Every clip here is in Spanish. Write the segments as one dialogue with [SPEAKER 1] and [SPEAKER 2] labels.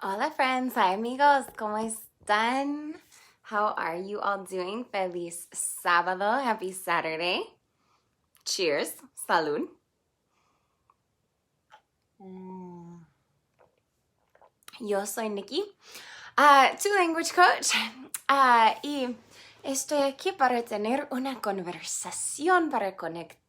[SPEAKER 1] Hola friends, hi amigos, ¿cómo están? How are you all doing? Feliz sábado, happy Saturday. Cheers, salud. Yo soy Nikki, tu language coach, y estoy aquí para tener una conversación para conectarnos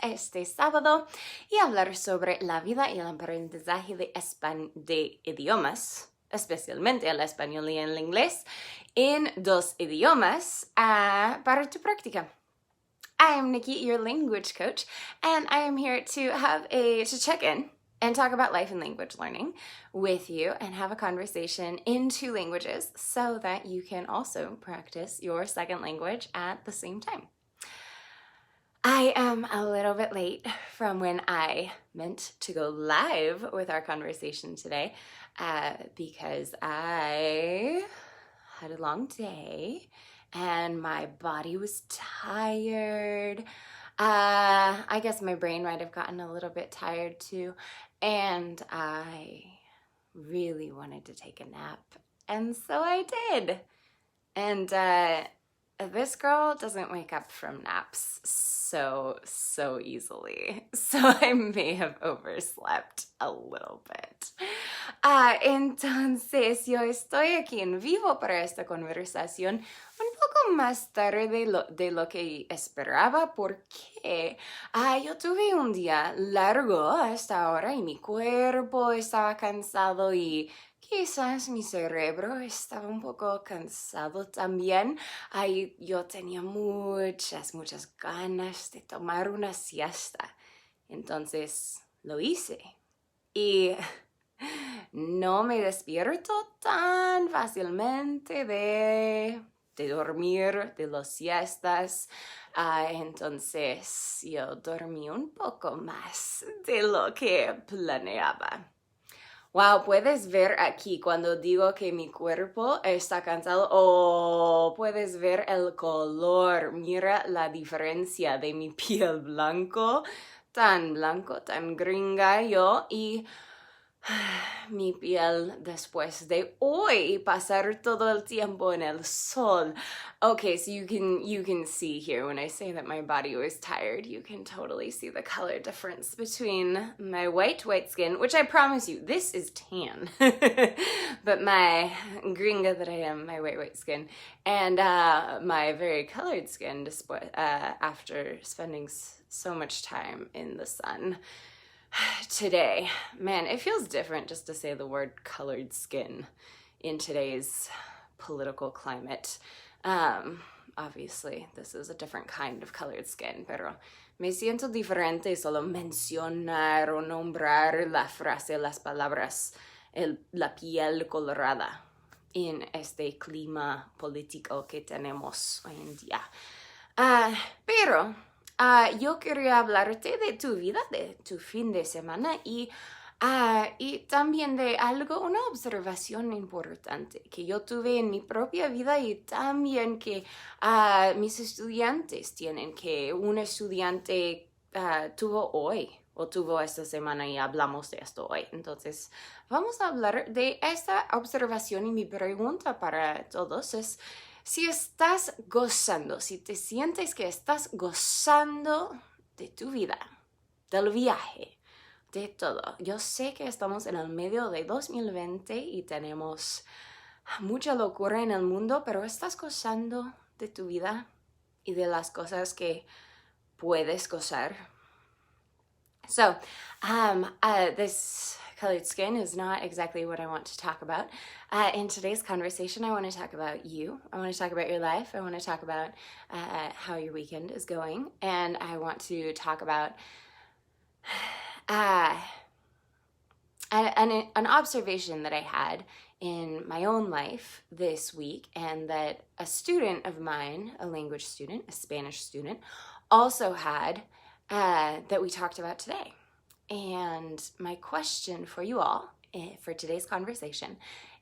[SPEAKER 1] este sábado y hablar sobre la vida y el aprendizaje de idiomas, especialmente el español y el inglés, en dos idiomas para tu práctica. I am Nikki, your language coach, and I am here to check in and talk about life and language learning with you and have a conversation in two languages so that you can also practice your second language at the same time. I am a little bit late from when I meant to go live with our conversation today because I had a long day and my body was tired. I guess my brain might have gotten a little bit tired too, and I really wanted to take a nap, and so I did. And this girl doesn't wake up from naps so easily, so I may have overslept a little bit. Entonces yo estoy aquí en vivo para esta conversación un poco más tarde de lo que esperaba porque yo tuve un día largo hasta ahora y mi cuerpo estaba cansado y quizás mi cerebro estaba un poco cansado también. Yo tenía muchas ganas de tomar una siesta. Entonces lo hice. Y no me despierto tan fácilmente de dormir, de las siestas. Entonces yo dormí un poco más de lo que planeaba. Wow, puedes ver aquí cuando digo que mi cuerpo está cansado. Oh, puedes ver el color. Mira la diferencia de mi piel blanco, tan gringa yo, y mi piel después de hoy pasar todo el tiempo en el sol. Okay, so you can see here when I say that my body was tired, you can totally see the color difference between my white skin, which I promise you, this is tan, but my gringa that I am, my white skin, and my very colored skin after spending so much time in the sun. Today, man, it feels different just to say the word colored skin in today's political climate. Obviously, this is a different kind of colored skin, pero me siento diferente solo mencionar o nombrar la frase, las palabras, la piel colorada en este clima político que tenemos hoy en día. Pero yo quería hablarte de tu vida, de tu fin de semana y también de una observación importante que yo tuve en mi propia vida y también que mis estudiantes tienen, que un estudiante tuvo hoy o tuvo esta semana y hablamos de esto hoy. Entonces, vamos a hablar de esta observación y mi pregunta para todos es: si estás gozando, si te sientes que estás gozando de tu vida, del viaje, de todo. Yo sé que estamos en el medio de 2020 y tenemos mucha locura en el mundo, pero ¿estás gozando de tu vida y de las cosas que puedes gozar? So, this colored skin is not exactly what I want to talk about. In today's conversation, I want to talk about you. I want to talk about your life. I want to talk about how your weekend is going. And I want to talk about an observation that I had in my own life this week, and that a student of mine, a language student, a Spanish student, also had that we talked about today. And my question for you all for today's conversation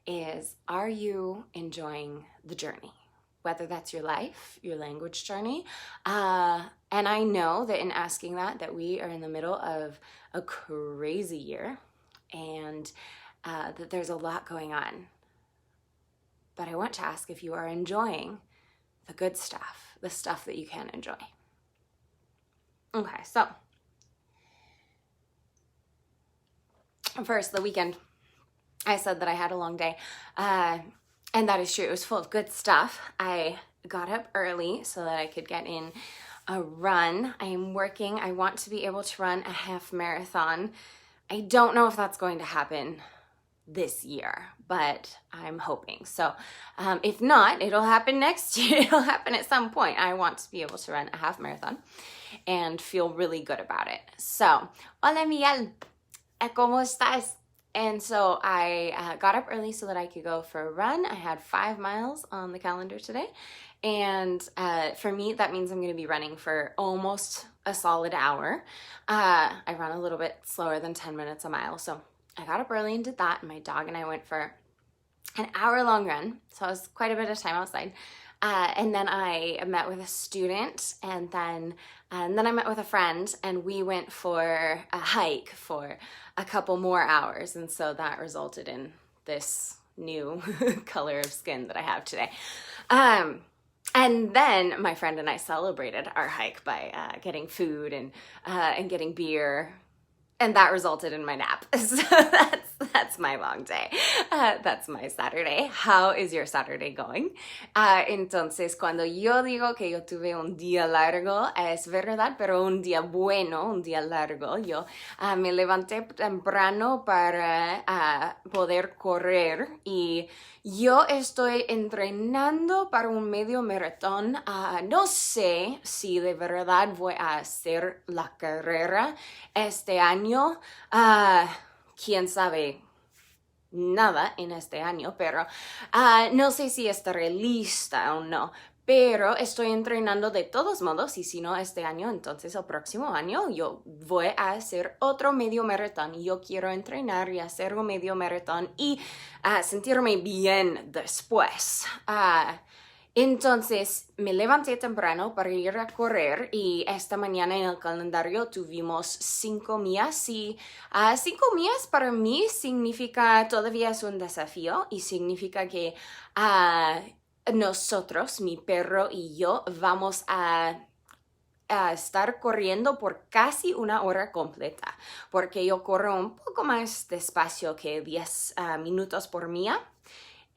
[SPEAKER 1] is: are you enjoying the journey? Whether that's your life, your language journey. And I know that in asking that we are in the middle of a crazy year. And that there's a lot going on. But I want to ask if you are enjoying the good stuff, the stuff that you can enjoy. Okay, so first, the weekend. I said that I had a long day, and that is true. It was full of good stuff. I got up early so that I could get in a run. I am working. I want to be able to run a half marathon. I don't know if that's going to happen this year, but I'm hoping. So if not, it'll happen next year. It'll happen at some point. I want to be able to run a half marathon and feel really good about it. So, hola Miguel, ¿cómo estás? And so I got up early so that I could go for a run. I had 5 miles on the calendar today. And for me, that means I'm going to be running for almost a solid hour. I run a little bit slower than 10 minutes a mile. So I got up early and did that. And my dog and I went for an hour-long run. So it was quite a bit of time outside. And then I met with a student, and then I met with a friend, and we went for a hike for a couple more hours. And so that resulted in this new color of skin that I have today. And then my friend and I celebrated our hike by getting food and getting beer. And that resulted in my nap. So that's my long day. That's my Saturday. How is your Saturday going? Entonces, cuando yo digo que yo tuve un día largo, es verdad, pero un día bueno, un día largo. Yo me levanté temprano para poder correr, y yo estoy entrenando para un medio maratón. No sé si de verdad voy a hacer la carrera este año. Quién sabe nada en este año, pero no sé si estaré lista o no. Pero estoy entrenando de todos modos, y si no este año, entonces el próximo año yo voy a hacer otro medio maratón. Yo quiero entrenar y hacer un medio maratón y sentirme bien después. Entonces me levanté temprano para ir a correr, y esta mañana en el calendario tuvimos 5 millas, y 5 millas para mí significa todavía es un desafío, y significa que nosotros, mi perro y yo, vamos a estar corriendo por casi 1 hora completa, porque yo corro un poco más despacio que 10 minutos por milla.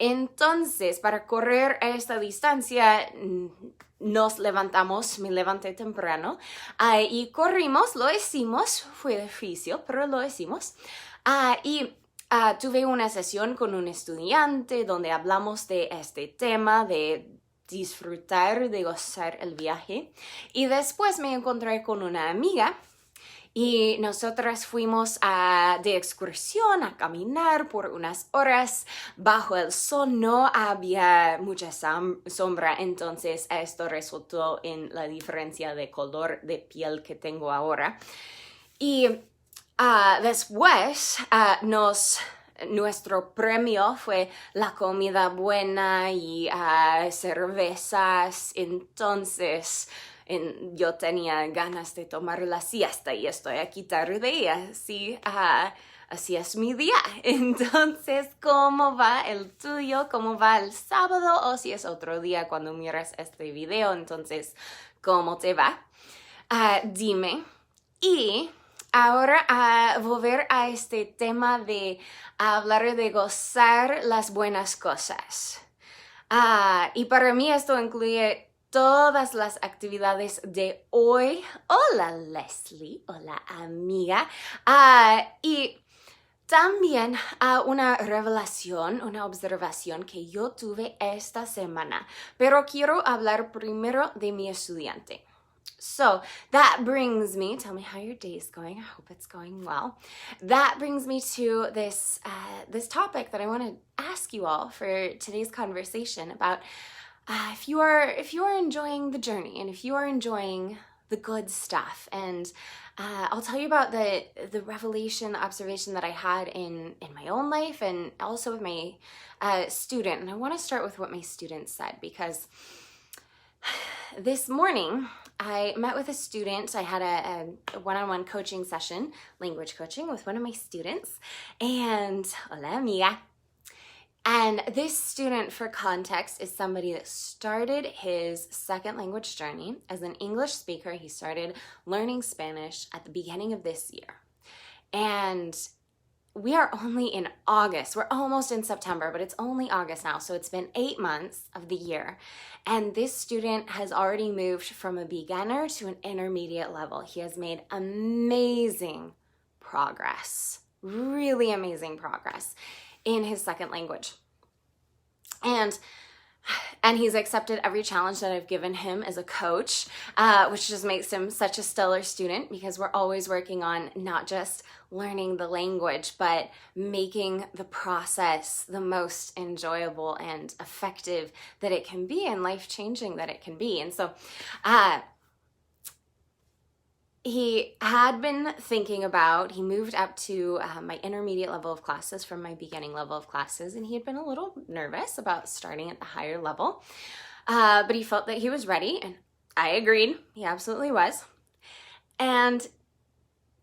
[SPEAKER 1] Entonces, para correr esta distancia, nos levantamos, me levanté temprano y corrimos, lo hicimos, fue difícil, pero lo hicimos. Tuve una sesión con un estudiante donde hablamos de este tema de disfrutar, de gozar el viaje. Y después me encontré con una amiga, y nosotras fuimos de excursión a caminar por unas horas bajo el sol. No había mucha sombra, entonces esto resultó en la diferencia de color de piel que tengo ahora. Y después nuestro premio fue la comida buena y cervezas. Entonces yo tenía ganas de tomar la siesta, y estoy aquí tarde, y así es mi día. Entonces, ¿cómo va el tuyo? ¿Cómo va el sábado? O si es otro día cuando miras este video, entonces, ¿cómo te va? Dime. Y ahora volver a este tema de hablar de gozar las buenas cosas. Y para mí esto incluye todas las actividades de hoy. Hola Leslie, hola amiga. Y también una revelación, una observación que yo tuve esta semana. Pero quiero hablar primero de mi estudiante. So that brings me, tell me how your day is going. I hope it's going well. That brings me to this topic that I want to ask you all for today's conversation about if you are enjoying the journey, and if you are enjoying the good stuff. And I'll tell you about the revelation, the observation that I had in my own life, and also with my student. And I want to start with what my student said, because this morning I met with a student. I had a one-on-one coaching session, language coaching, with one of my students. And hola, amiga. And this student, for context, is somebody that started his second language journey as an English speaker. He started learning Spanish at the beginning of this year. And we are only in August. We're almost in September, but it's only August now. So it's been 8 months of the year. And this student has already moved from a beginner to an intermediate level. He has made amazing progress, really amazing progress in his second language. And he's accepted every challenge that I've given him as a coach, which just makes him such a stellar student, because we're always working on not just learning the language, but making the process the most enjoyable and effective that it can be and life-changing that it can be. And so he had been thinking about, he moved up to my intermediate level of classes from my beginning level of classes, and he had been a little nervous about starting at the higher level, but he felt that he was ready, and I agreed. He absolutely was. And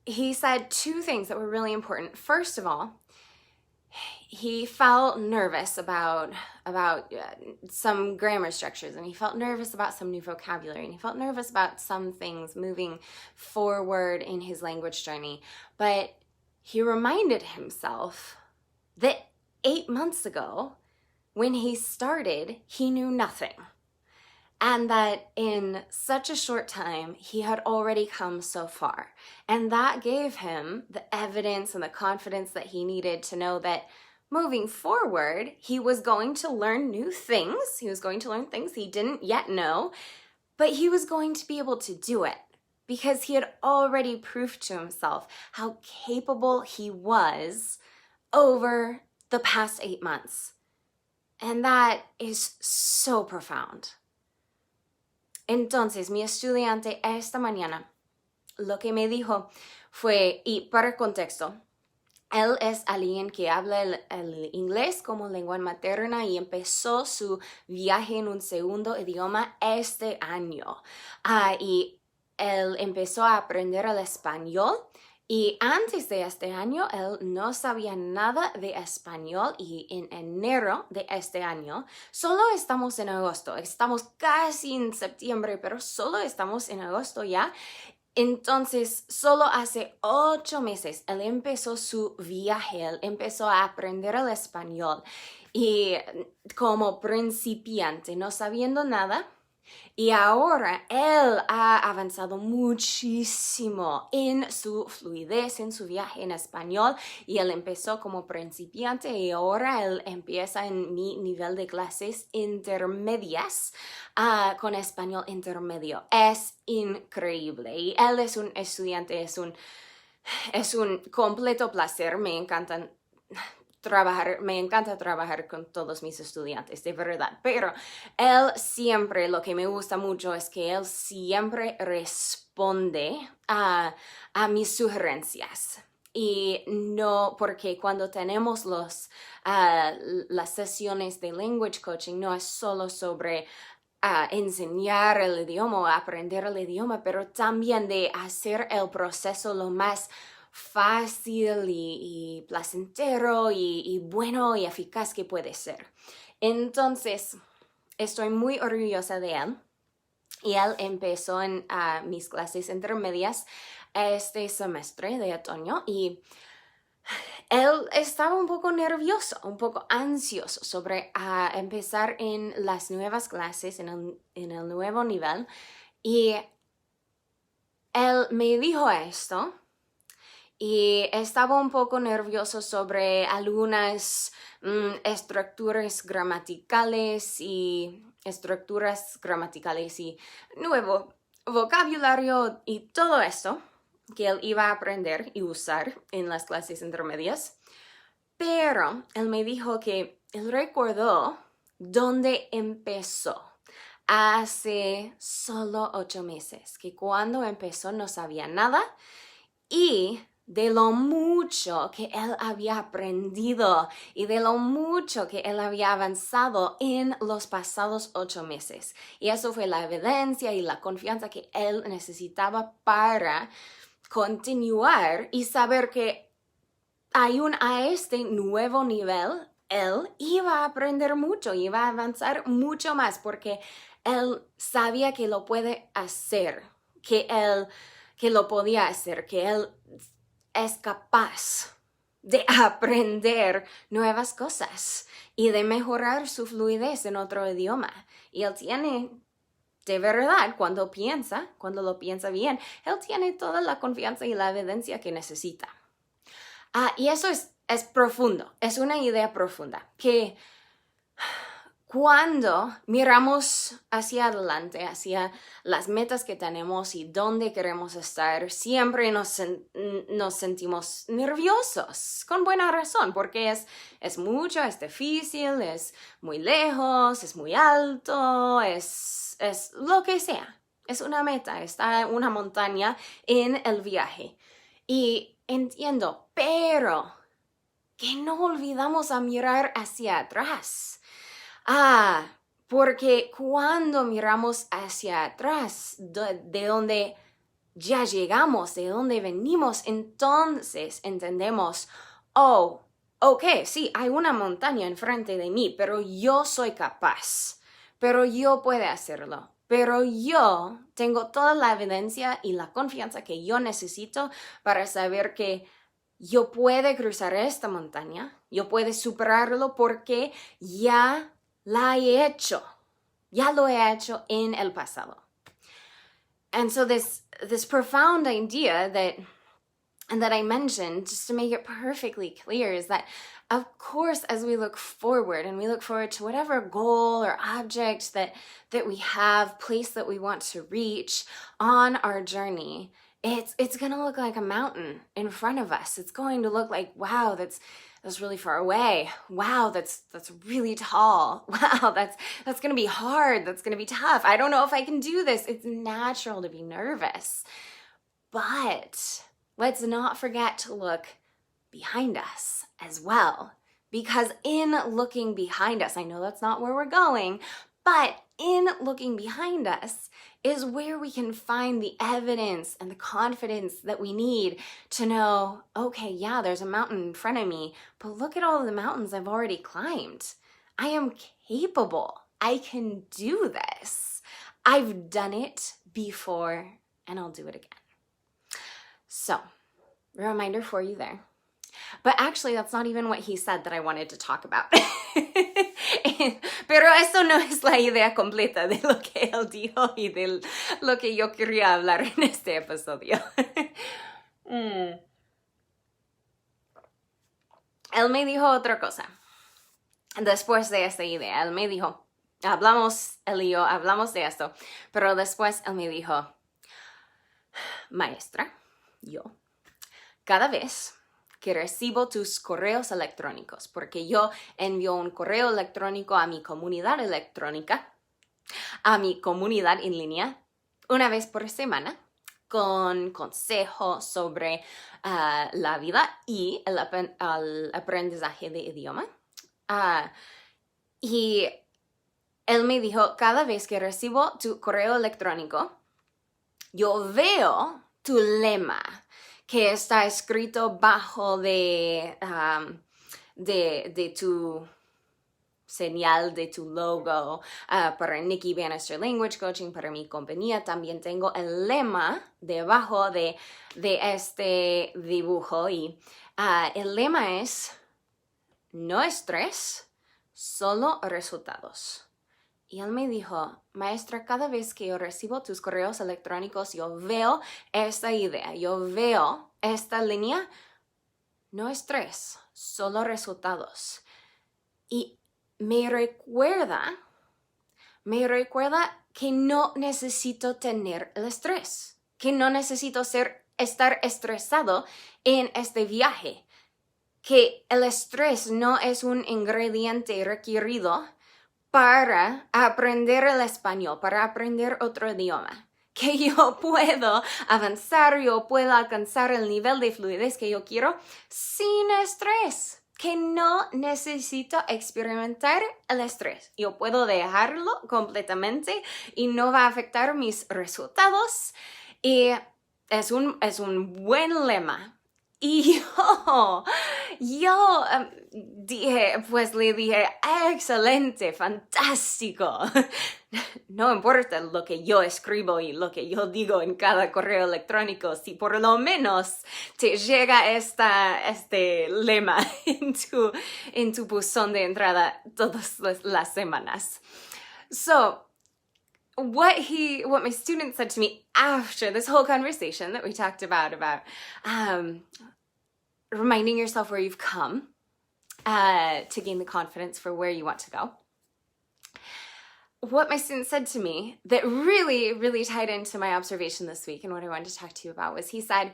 [SPEAKER 1] he said two things that were really important. First of all, he felt nervous about some grammar structures, and he felt nervous about some new vocabulary, and he felt nervous about some things moving forward in his language journey. But he reminded himself that 8 months ago, when he started, he knew nothing. And that in such a short time, he had already come so far. And that gave him the evidence and the confidence that he needed to know that moving forward, he was going to learn new things. He was going to learn things he didn't yet know, but he was going to be able to do it because he had already proved to himself how capable he was over the past 8 months. And that is so profound. Entonces, mi estudiante esta mañana lo que me dijo fue, y para contexto, él es alguien que habla el inglés como lengua materna y empezó su viaje en un segundo idioma este año. Y él empezó a aprender el español. Y antes de este año, él no sabía nada de español, y en enero de este año, solo estamos en agosto, estamos casi en septiembre, pero solo estamos en agosto ya. Entonces, solo hace 8 meses, él empezó su viaje, él empezó a aprender el español, y como principiante, no sabiendo nada. Y ahora él ha avanzado muchísimo en su fluidez, en su viaje en español, y él empezó como principiante y ahora él empieza en mi nivel de clases intermedias con español intermedio. Es increíble y él es un estudiante, es un completo placer. Me encanta trabajar con todos mis estudiantes, de verdad, pero él siempre, lo que me gusta mucho es que él siempre responde a mis sugerencias. Y no, porque cuando tenemos las sesiones de language coaching, no es solo sobre enseñar el idioma o aprender el idioma, pero también de hacer el proceso lo más fácil y placentero y bueno y eficaz que puede ser. Entonces, estoy muy orgullosa de él. Y él empezó en mis clases intermedias este semestre de otoño, y él estaba un poco nervioso, un poco ansioso sobre empezar en las nuevas clases, en el nuevo nivel. Y él me dijo esto. Y estaba un poco nervioso sobre algunas estructuras gramaticales y nuevo vocabulario y todo esto que él iba a aprender y usar en las clases intermedias. Pero él me dijo que él recordó dónde empezó hace solo 8 meses, que cuando empezó no sabía nada y de lo mucho que él había aprendido y de lo mucho que él había avanzado en los pasados 8 meses. Y eso fue la evidencia y la confianza que él necesitaba para continuar y saber que aún a este nuevo nivel, él iba a aprender mucho, iba a avanzar mucho más porque él sabía que lo puede hacer, que lo podía hacer, que él es capaz de aprender nuevas cosas y de mejorar su fluidez en otro idioma. Y él tiene, de verdad, cuando lo piensa bien, él tiene toda la confianza y la evidencia que necesita. Y eso es profundo, es una idea profunda, que cuando miramos hacia adelante, hacia las metas que tenemos y dónde queremos estar, siempre nos sentimos nerviosos, con buena razón, porque es mucho, es difícil, es muy lejos, es muy alto, es lo que sea. Es una meta, está una montaña en el viaje. Y entiendo, pero que no olvidamos a mirar hacia atrás. Porque cuando miramos hacia atrás, de donde ya llegamos, de donde venimos, entonces entendemos, ok, sí, hay una montaña enfrente de mí, pero yo soy capaz, pero yo puedo hacerlo. Pero yo tengo toda la evidencia y la confianza que yo necesito para saber que yo puedo cruzar esta montaña, yo puedo superarlo porque ya la he hecho. Ya lo he hecho en el pasado. And so this profound idea that I mentioned, just to make it perfectly clear, is that of course, as we look forward and we look forward to whatever goal or object that we have, place that we want to reach on our journey, it's going to look like a mountain in front of us. It's going to look like, wow, that's really far away. Wow, that's really tall. Wow, that's going to be hard. That's going to be tough. I don't know if I can do this. It's natural to be nervous. But let's not forget to look behind us as well. Because in looking behind us, I know that's not where we're going, but in looking behind us is where we can find the evidence and the confidence that we need to know, okay, yeah, there's a mountain in front of me, but look at all of the mountains I've already climbed. I am capable. I can do this. I've done it before, and I'll do it again. So, a reminder for you there. But actually, that's not even what he said that I wanted to talk about. Pero eso no es la idea completa de lo que él dijo y de lo que yo quería hablar en este episodio. Él me dijo otra cosa. Después de esta idea, él me dijo, él y yo hablamos de esto, pero después él me dijo, maestra, yo, cada vez que recibo tus correos electrónicos, porque yo envío un correo electrónico a mi comunidad electrónica, a mi comunidad en línea, una vez por semana, con consejos sobre la vida y el aprendizaje de idioma. Y él me dijo, cada vez que recibo tu correo electrónico, yo veo tu lema, que está escrito bajo de tu señal, de tu logo. Para Nikki Bannister Language Coaching, para mi compañía, también tengo el lema debajo de este dibujo. Y el lema es, no estrés, solo resultados. Y él me dijo, maestra, cada vez que yo recibo tus correos electrónicos, yo veo esta idea, yo veo esta línea, no estrés, solo resultados. Y me recuerda que no necesito tener el estrés, que no necesito estar estresado en este viaje, que el estrés no es un ingrediente requerido para aprender el español, para aprender otro idioma, que yo puedo avanzar, yo puedo alcanzar el nivel de fluidez que yo quiero sin estrés, que no necesito experimentar el estrés. Yo puedo dejarlo completamente y no va a afectar mis resultados. Y es un buen lema. Y yo le dije, excelente, fantástico. No importa lo que yo escribo y lo que yo digo en cada correo electrónico, si por lo menos te llega este lema en tu buzón de entrada todas las semanas. So, what my student said to me after this whole conversation that we talked about reminding yourself where you've come to gain the confidence for where you want to go. What my student said to me that really, really tied into my observation this week and what I wanted to talk to you about was he said,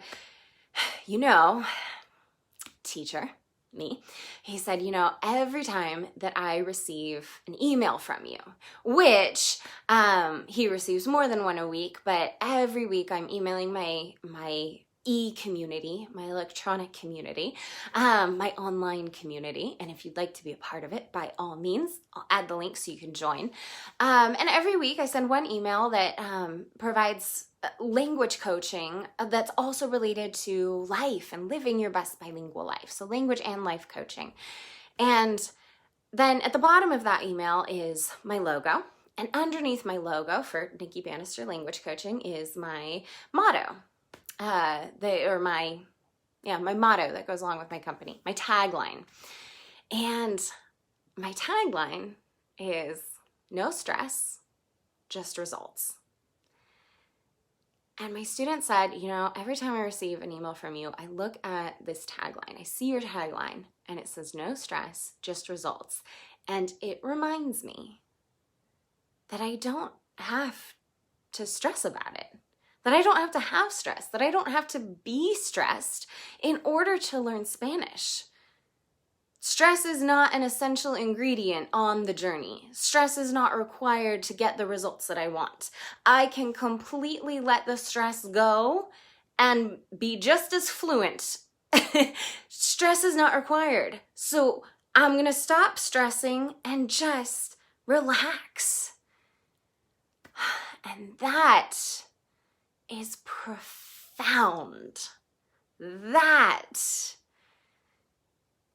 [SPEAKER 1] teacher, me, he said, every time that I receive an email from you, which he receives more than one a week, but every week I'm emailing my e-community, my electronic community, my online community, and if you'd like to be a part of it, by all means, I'll add the link so you can join. And every week I send one email that provides language coaching that's also related to life and living your best bilingual life, so language and life coaching. And then at the bottom of that email is my logo, and underneath my logo for Nikki Bannister Language Coaching is my motto. My motto that goes along with my company, my tagline. And my tagline is no stress, just results. And my student said, every time I receive an email from you, I look at this tagline. I see your tagline and it says no stress, just results. And it reminds me that I don't have to stress about it. That I don't have to have stress, that I don't have to be stressed in order to learn Spanish. Stress is not an essential ingredient on the journey. Stress is not required to get the results that I want. I can completely let the stress go and be just as fluent. Stress is not required. So I'm going to stop stressing and just relax. And that is profound. That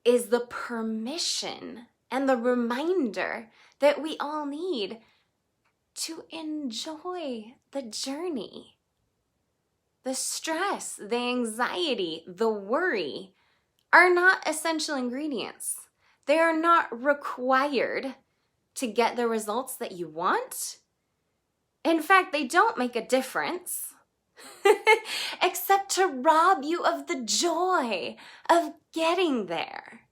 [SPEAKER 1] is the permission and the reminder that we all need to enjoy the journey. The stress, the anxiety, the worry are not essential ingredients. They are not required to get the results that you want. In fact, they don't make a difference except to rob you of the joy of getting there.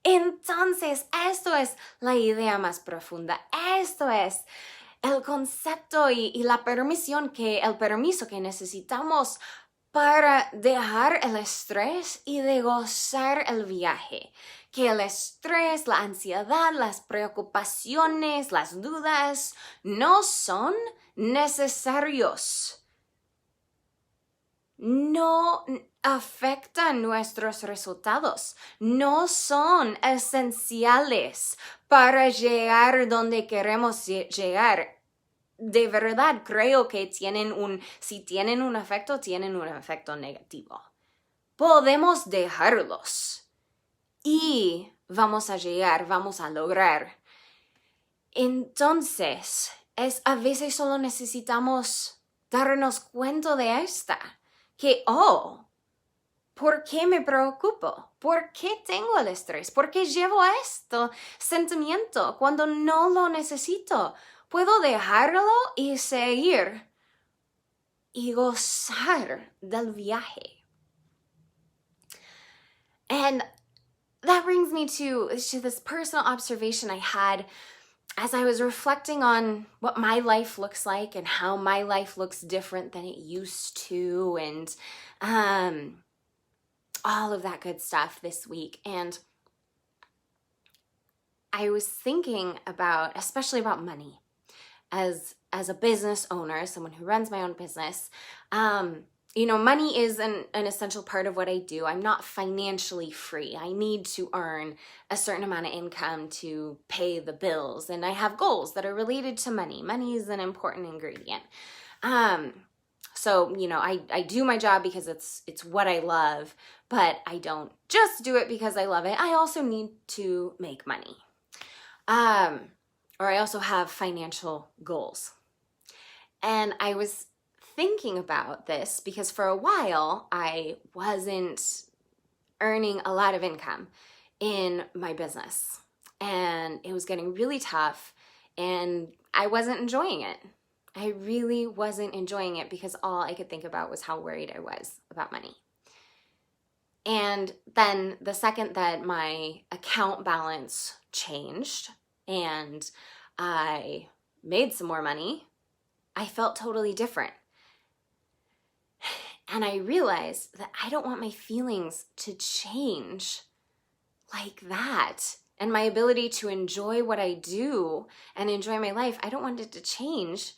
[SPEAKER 1] Entonces, esto es la idea más profunda. Esto es el concepto y el permiso que necesitamos para dejar el estrés y de gozar el viaje. Que el estrés, la ansiedad, las preocupaciones, las dudas no son necesarios. No afectan nuestros resultados, no son esenciales para llegar donde queremos llegar. De verdad creo que si tienen un efecto negativo. Podemos dejarlos y vamos a llegar, vamos a lograr. Entonces, a veces solo necesitamos darnos cuenta de que, ¿por qué me preocupo? ¿Por qué tengo el estrés? ¿Por qué llevo este sentimiento cuando no lo necesito? Puedo dejarlo y seguir y gozar del viaje. And that brings me to this personal observation I had as I was reflecting on what my life looks like and how my life looks different than it used to, and all of that good stuff this week. And I was thinking especially about money, as as a business owner, someone who runs my own business, money is an essential part of what I do. I'm not financially free. I need to earn a certain amount of income to pay the bills, and I have goals that are related to money. Money is an important ingredient. So, I do my job because it's what I love, but I don't just do it because I love it. I also need to make money. Or I also have financial goals. And I was thinking about this because for a while I wasn't earning a lot of income in my business, and it was getting really tough, and I wasn't enjoying it. I really wasn't enjoying it because all I could think about was how worried I was about money. And then the second that my account balance changed and I made some more money, I felt totally different. And I realized that I don't want my feelings to change like that. And my ability to enjoy what I do and enjoy my life, I don't want it to change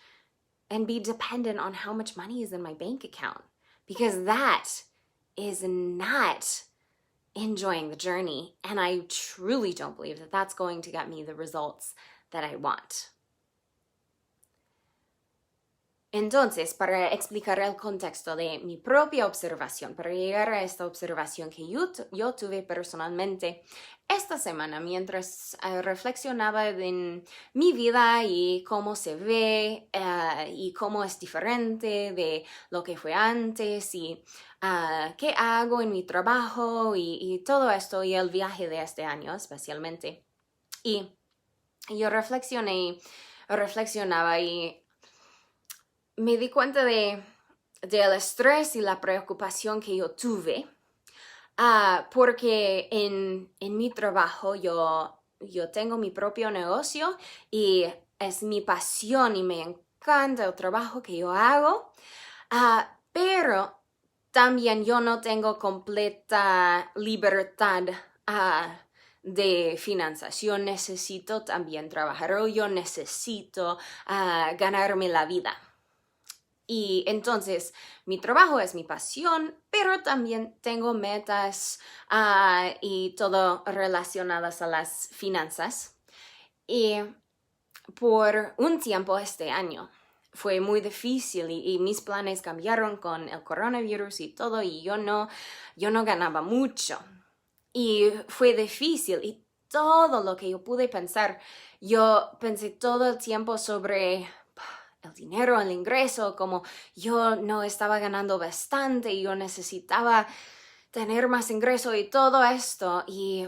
[SPEAKER 1] and be dependent on how much money is in my bank account, because that is not enjoying the journey. And I truly don't believe that that's going to get me the results that I want. Entonces, para explicar el contexto de mi propia observación, para llegar a esta observación que yo tuve personalmente esta semana mientras reflexionaba en mi vida y cómo se ve y cómo es diferente de lo que fue antes y qué hago en mi trabajo y todo esto y el viaje de este año especialmente. Y yo reflexionaba y me di cuenta del estrés y la preocupación que yo tuve, porque en mi trabajo yo tengo mi propio negocio y es mi pasión y me encanta el trabajo que yo hago, pero también yo no tengo completa libertad de finanzas. Yo necesito también trabajar o yo necesito ganarme la vida. Y entonces mi trabajo es mi pasión, pero también tengo metas y todo relacionadas a las finanzas. Y por un tiempo este año fue muy difícil y mis planes cambiaron con el coronavirus y todo, y yo no ganaba mucho. Y fue difícil y todo lo que yo pude pensar, yo pensé todo el tiempo sobre el dinero, el ingreso, como yo no estaba ganando bastante y yo necesitaba tener más ingreso y todo esto, y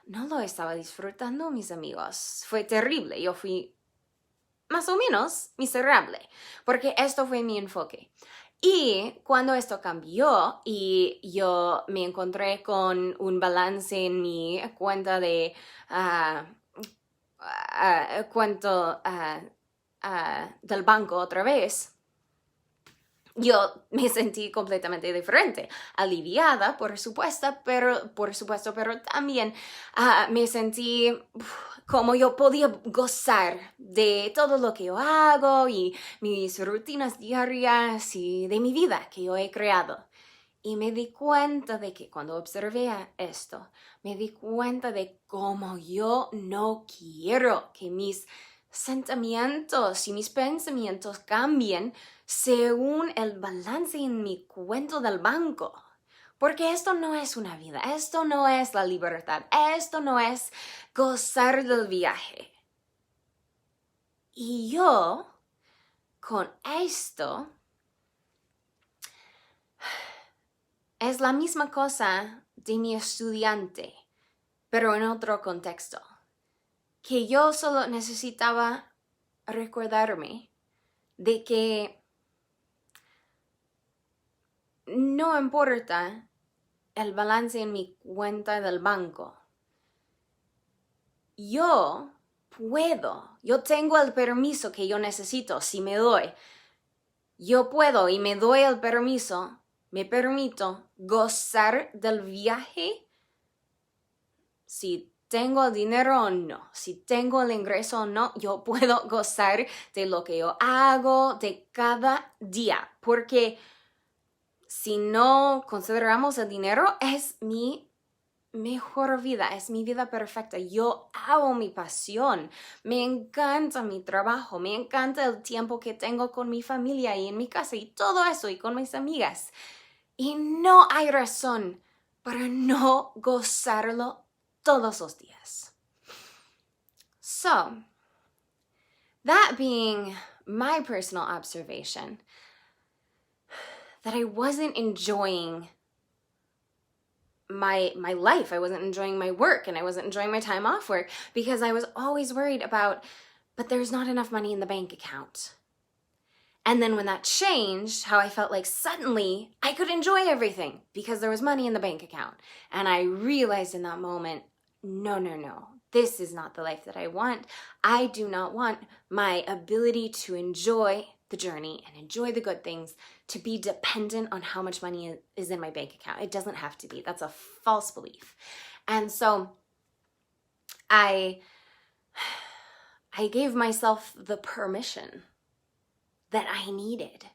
[SPEAKER 1] no lo estaba disfrutando, mis amigos. Fue terrible, yo fui más o menos miserable, porque esto fue mi enfoque. Y cuando esto cambió y yo me encontré con un balance en mi cuenta de del banco otra vez, yo me sentí completamente diferente, aliviada, por supuesto, pero también me sentí como yo podía gozar de todo lo que yo hago y mis rutinas diarias y de mi vida que yo he creado. Y me di cuenta de que cuando observé esto, me di cuenta de cómo yo no quiero que mis sentimientos y mis pensamientos cambien según el balance en mi cuenta del banco. Porque esto no es una vida, esto no es la libertad, esto no es gozar del viaje. Y yo, con esto, es la misma cosa de mi estudiante, pero en otro contexto. Que yo solo necesitaba recordarme de que no importa el balance en mi cuenta del banco. Yo tengo el permiso que yo necesito si me doy. Yo puedo y me doy el permiso, me permito gozar del viaje si tengo el dinero o no, si tengo el ingreso o no, yo puedo gozar de lo que yo hago de cada día, porque si no consideramos el dinero, es mi mejor vida, es mi vida perfecta. Yo amo mi pasión, me encanta mi trabajo, me encanta el tiempo que tengo con mi familia y en mi casa y todo eso y con mis amigas. Y no hay razón para no gozarlo todos los días. So, that being my personal observation, that I wasn't enjoying my life. I wasn't enjoying my work and I wasn't enjoying my time off work because I was always worried about, but there's not enough money in the bank account. And then when that changed, how I felt like suddenly I could enjoy everything because there was money in the bank account. And I realized in that moment, no. This is not the life that I want. I do not want my ability to enjoy the journey and enjoy the good things to be dependent on how much money is in my bank account. It doesn't have to be. That's a false belief. And so I gave myself the permission that I needed.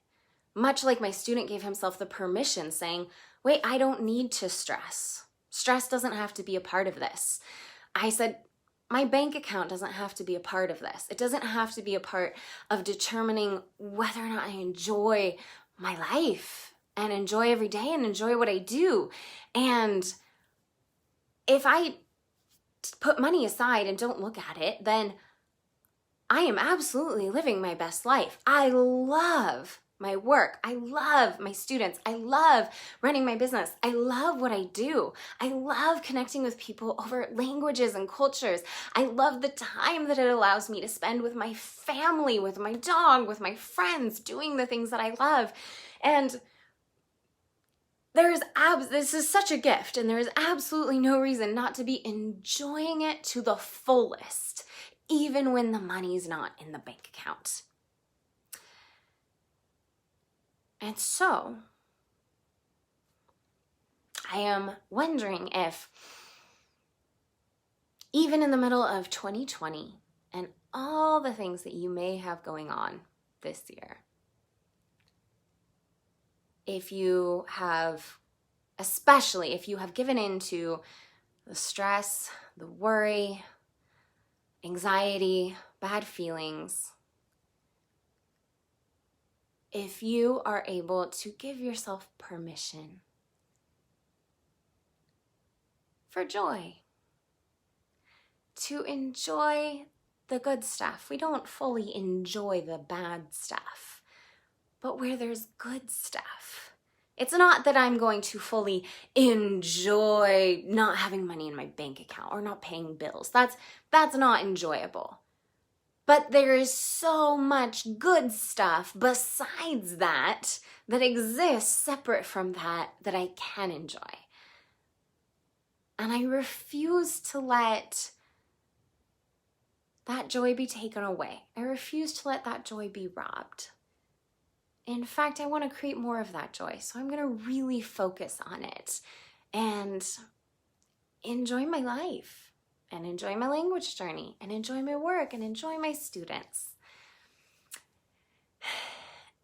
[SPEAKER 1] Much like my student gave himself the permission saying, wait, I don't need to stress. Stress doesn't have to be a part of this. I said, my bank account doesn't have to be a part of this. It doesn't have to be a part of determining whether or not I enjoy my life and enjoy every day and enjoy what I do. And if I put money aside and don't look at it, then I am absolutely living my best life. I love my work. I love my students. I love running my business. I love what I do. I love connecting with people over languages and cultures. I love the time that it allows me to spend with my family, with my dog, with my friends, doing the things that I love. And this is such a gift, and there is absolutely no reason not to be enjoying it to the fullest, even when the money's not in the bank account. And so, I am wondering if, even in the middle of 2020 and all the things that you may have going on this year, especially if you have given in to the stress, the worry, anxiety, bad feelings, if you are able to give yourself permission for joy, to enjoy the good stuff. We don't fully enjoy the bad stuff, but where there's good stuff. It's not that I'm going to fully enjoy not having money in my bank account or not paying bills. That's not enjoyable. But there is so much good stuff besides that exists separate from that I can enjoy. And I refuse to let that joy be taken away. I refuse to let that joy be robbed. In fact, I want to create more of that joy. So I'm going to really focus on it and enjoy my life and enjoy my language journey and enjoy my work and enjoy my students.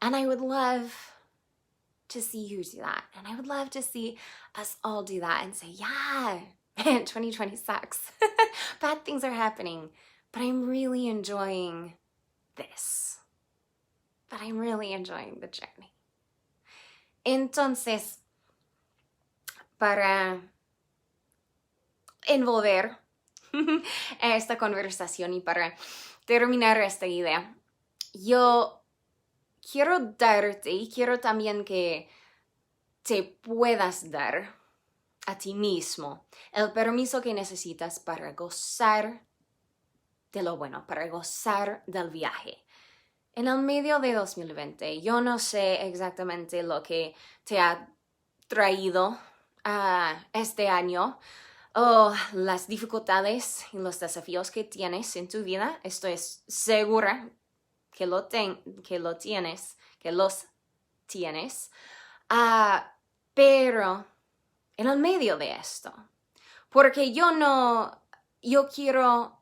[SPEAKER 1] And I would love to see you do that. And I would love to see us all do that and say, yeah, man, 2020 sucks. Bad things are happening, but I'm really enjoying this. But I'm really enjoying the journey. Entonces, para envolver esta conversación y para terminar esta idea, yo quiero darte y quiero también que te puedas dar a ti mismo el permiso que necesitas para gozar de lo bueno, para gozar del viaje. En el medio de 2020, yo no sé exactamente lo que te ha traído este año o las dificultades y los desafíos que tienes en tu vida. Estoy segura que los tienes. Pero en el medio de esto, porque yo no yo quiero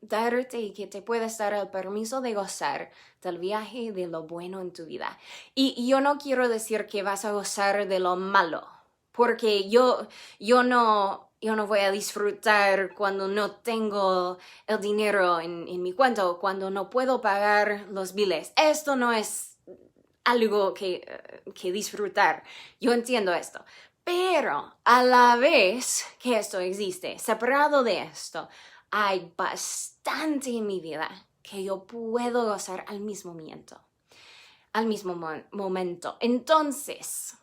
[SPEAKER 1] darte y que te puedas dar el permiso de gozar del viaje, de lo bueno en tu vida. Y yo no quiero decir que vas a gozar de lo malo, porque yo no voy a disfrutar cuando no tengo el dinero en mi cuenta o cuando no puedo pagar los biles. Esto no es algo que disfrutar. Yo entiendo esto. Pero a la vez que esto existe, separado de esto, hay bastante en mi vida que yo puedo gozar al mismo momento. Entonces,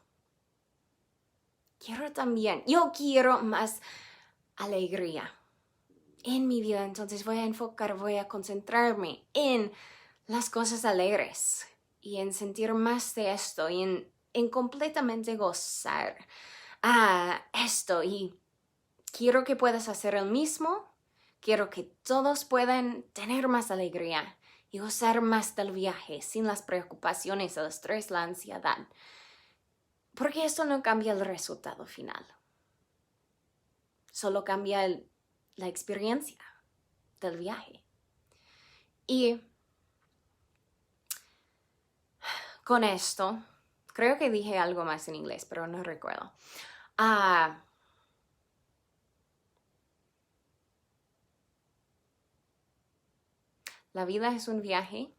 [SPEAKER 1] yo quiero más alegría en mi vida. Entonces voy a concentrarme en las cosas alegres y en sentir más de esto y en completamente gozar esto. Y quiero que puedas hacer el mismo. Quiero que todos puedan tener más alegría y gozar más del viaje sin las preocupaciones, el estrés, la ansiedad. Porque eso no cambia el resultado final. Solo cambia la experiencia del viaje. Y con esto, creo que dije algo más en inglés, pero no recuerdo. La vida es un viaje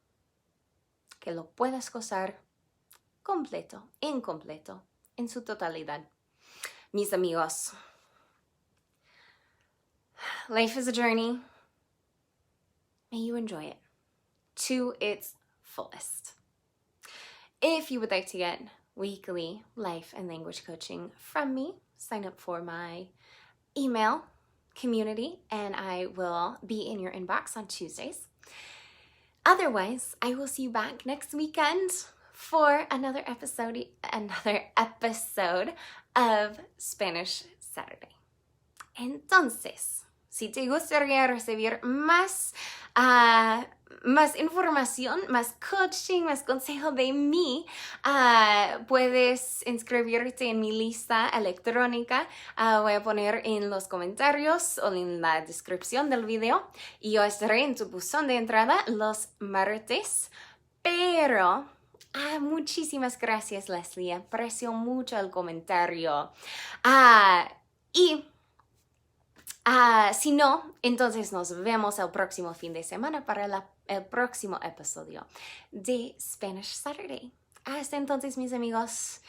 [SPEAKER 1] que lo puedes gozar completo, incompleto, en su totalidad. Mis amigos, life is a journey. May you enjoy it to its fullest. If you would like to get weekly life and language coaching from me, sign up for my email community and I will be in your inbox on Tuesdays. Otherwise, I will see you back next weekend for another episode of Spanish Saturday. Entonces, si te gustaría recibir más información, más coaching, más consejo de mí, puedes inscribirte en mi lista electrónica. Voy a poner en los comentarios o en la descripción del video y yo estaré en tu buzón de entrada los martes. Pero muchísimas gracias, Leslie. Aprecio mucho el comentario. Si no, entonces nos vemos el próximo fin de semana para el próximo episodio de Spanish Saturday. Hasta entonces, mis amigos,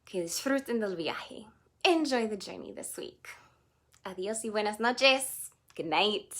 [SPEAKER 1] que disfruten del viaje. Enjoy the journey this week. Adiós y buenas noches. Good night.